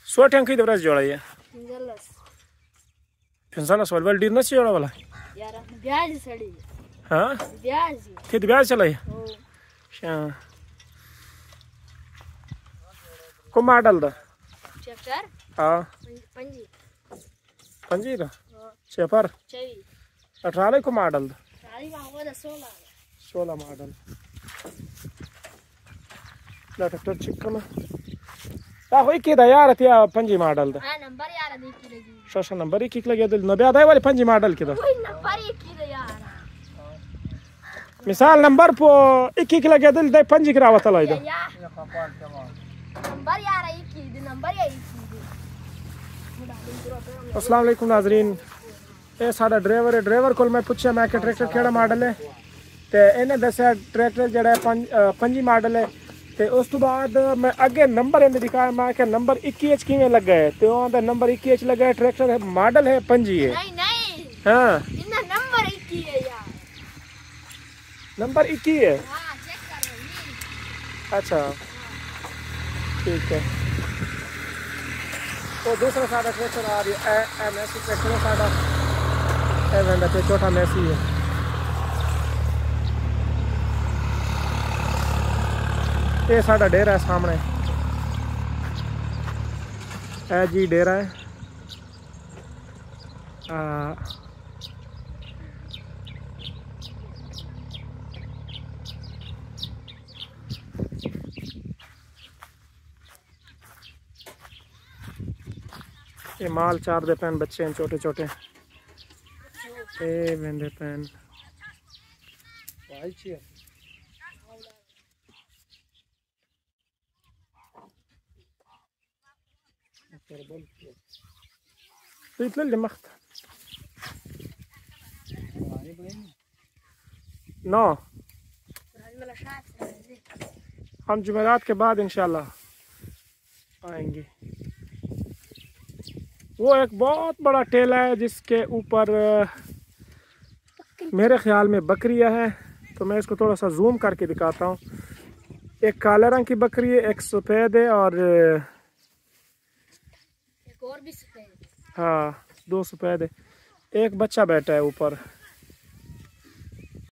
Sotian kai da bras jola ya. Pinzala sol bal dir na si jola wala. यार ब्याज सड़ी हां ब्याज के ब्याज चला है अच्छा को मॉडल दा चेकर हां पंजी पंजी दा चेपर 18 को मॉडल दा 16 मॉडल ला ट्रैक्टर चिकन ता होई के दा यार त्या पंजी मॉडल दा हां नंबर यार देख की लगी शोशा नंबर ही किक लगे दिल नबे आदा वाली पंजी मॉडल के दा कोई नंबर ही की दा यार मिसाल नंबर पो एक किक लगे दिल दे पंजी करावत ला इधर नंबर यार एक की नंबर या एक की अस्सलाम वालेकुम नाज़रीन ये साडा ड्राइवर है ड्राइवर को मैं पूछया मैं कि ट्रैक्टर केड़ा मॉडल है ते इन्हें दस्या ट्रैक्टर जेड़ा पंजी मॉडल है ते उस तो बाद मैं अगे नंबर इन्हें दिखाया मैं कि नंबर 21 किवें लगा है ते ओदा नंबर 21 लगा है ट्रैक्टर है मॉडल है पंजी है नहीं हां इनका नंबर 21 है यार नंबर 21 है हां चेक कर रही अच्छा ठीक है वो दूसरा साडा ट्रैक्टर आ रही है एमएस ट्रैक्टर साडा ए वेंदा पे छोटा मैसी है ये साडा डेरा है सामने ए जी डेरा है ये माल चार दे पैन बच्चे हैं छोटे छोटे ए वेंदे पैन वाई छी इतने लमख्त नो हम जुमेरात के बाद इंशाल्लाह आएंगे वो एक बहुत बड़ा टेला है जिसके ऊपर मेरे ख्याल में बकरियां है तो मैं इसको थोड़ा सा जूम करके दिखाता हूँ एक काले रंग की बकरी है एक सफ़ेद है और भी सफेद हाँ 2 सफ़ेद है एक बच्चा बैठा है ऊपर